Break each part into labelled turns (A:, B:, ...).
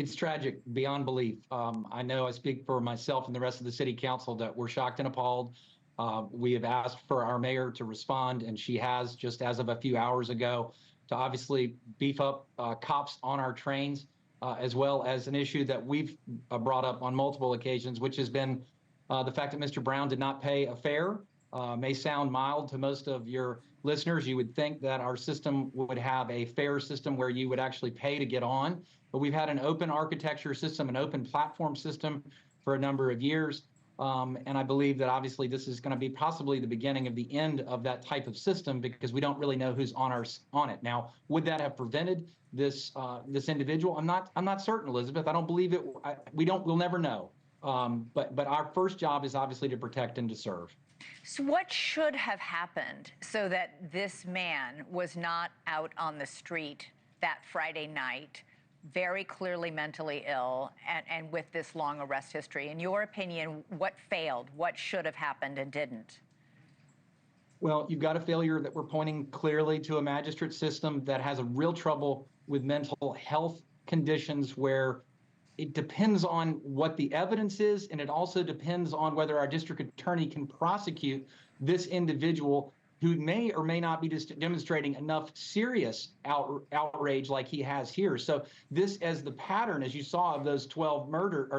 A: It's tragic beyond belief. I know I speak for myself and the rest of the city council that we're shocked and appalled. We have asked for our mayor to respond, and she has, just as of a few hours ago, to obviously beef up cops on our trains, as well as an issue that we've brought up on multiple occasions, which has been the fact that Mr. Brown did not pay a fare. May sound mild to most of your listeners. You would think that our system would have a fare system where you would actually pay to get on, but we've had an open architecture system, an open platform system for a number of years. And I believe that obviously this is going to be possibly the beginning of the end of that type of system, because we don't really know who's on it. Now, would that have prevented this this individual? I'm not certain, Elizabeth. I don't believe it. We'll never know. But our first job is obviously to protect and to serve.
B: So what should have happened so that this man was not out on the street that Friday night, very clearly mentally ill, and with this long arrest history? In your opinion, what failed? What should have happened and didn't?
A: Well, you've got a failure that we're pointing clearly to a magistrate system that has a real trouble with mental health conditions, where it depends on what the evidence is, and it also depends on whether our district attorney can prosecute this individual who may or may not be demonstrating enough serious outrage like he has here. So this, as the pattern, as you saw, of those 12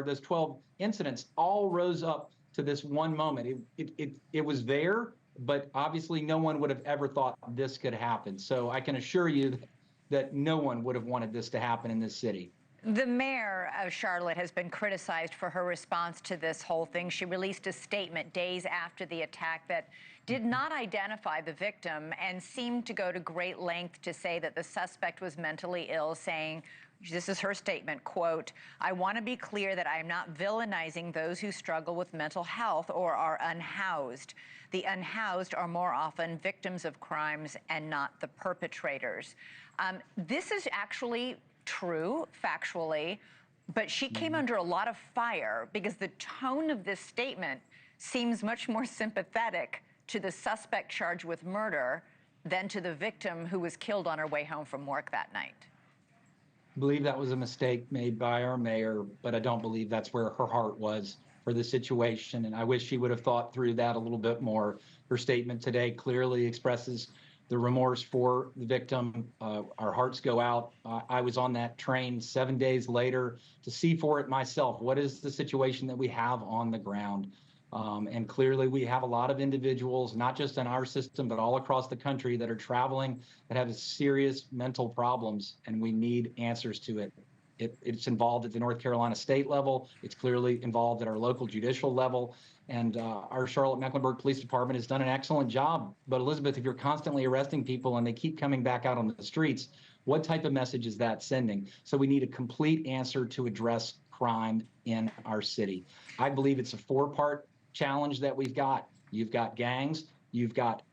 A: those 12 incidents, all rose up to this one moment. It was there, but obviously no one would have ever thought this could happen. So I can assure you that no one would have wanted this to happen in this city.
B: The mayor of Charlotte has been criticized for her response to this whole thing. She released a statement days after the attack that did not identify the victim and seemed to go to great length to say that the suspect was mentally ill, saying, this is her statement, quote, "I want to be clear that I am not villainizing those who struggle with mental health or are unhoused. The unhoused are more often victims of crimes and not the perpetrators." This is actually true, factually, but she came under a lot of fire because the tone of this statement seems much more sympathetic to the suspect charged with murder than to the victim who was killed on her way home from work that night.
A: I believe that was a mistake made by our mayor, but I don't believe that's where her heart was for the situation, and I wish she would have thought through that a little bit more. Her statement today clearly expresses the remorse for the victim. Our hearts go out. I was on that train 7 days later to see for it myself. What is the situation that we have on the ground? And clearly we have a lot of individuals, not just in our system, but all across the country, that are traveling that have serious mental problems, and we need answers to it. It's involved at the North Carolina state level. It's clearly involved at our local judicial level. And our Charlotte-Mecklenburg Police Department has done an excellent job. But Elizabeth, if you're constantly arresting people and they keep coming back out on the streets, what type of message is that sending? So we need a complete answer to address crime in our city. I believe it's a four-part challenge that we've got. You've got gangs, you've got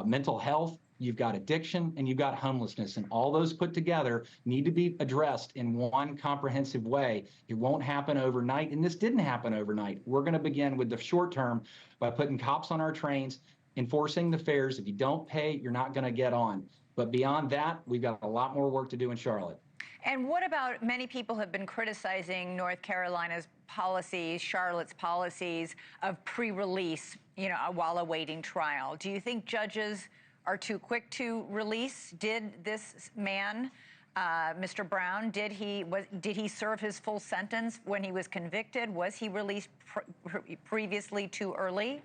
A: mental health, you've got addiction, and you've got homelessness. And all those put together need to be addressed in one comprehensive way. It won't happen overnight, and this didn't happen overnight. We're going to begin with the short term by putting cops on our trains, enforcing the fares. If you don't pay, you're not going to get on. But beyond that, we've got a lot more work to do in Charlotte.
B: And what about, many people have been criticizing North Carolina's policies, Charlotte's policies of pre-release, while awaiting trial. Do you think judges are too quick to release? Did this man, Mr. Brown, did he serve his full sentence when he was convicted? Was he released previously too early?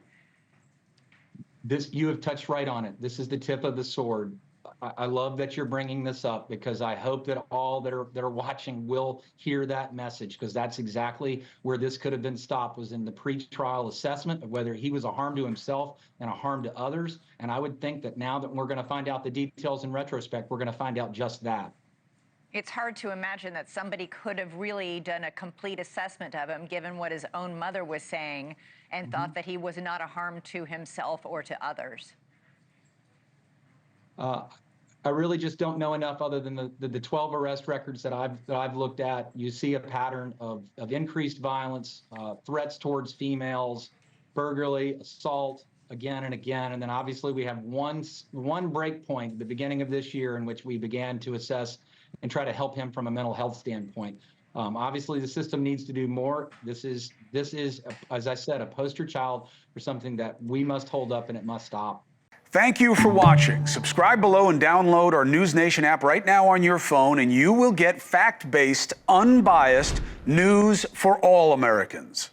A: You have touched right on it. This is the tip of the sword. I love that you're bringing this up, because I hope that all that are watching will hear that message, because that's exactly where this could have been stopped, was in the pretrial assessment of whether he was a harm to himself and a harm to others. And I would think that now that we're going to find out the details in retrospect, we're going to find out just that.
B: It's hard to imagine that somebody could have really done a complete assessment of him, given what his own mother was saying, and thought that he was not a harm to himself or to others.
A: I really just don't know enough, other than the 12 arrest records that I've looked at. You see a pattern of increased violence, threats towards females, burglary, assault, again and again. And then obviously we have one break point at the beginning of this year in which we began to assess and try to help him from a mental health standpoint. Obviously, the system needs to do more. This is, as I said, a poster child for something that we must hold up, and it must stop.
C: Thank you for watching. Subscribe below and download our NewsNation app right now on your phone, and you will get fact-based, unbiased news for all Americans.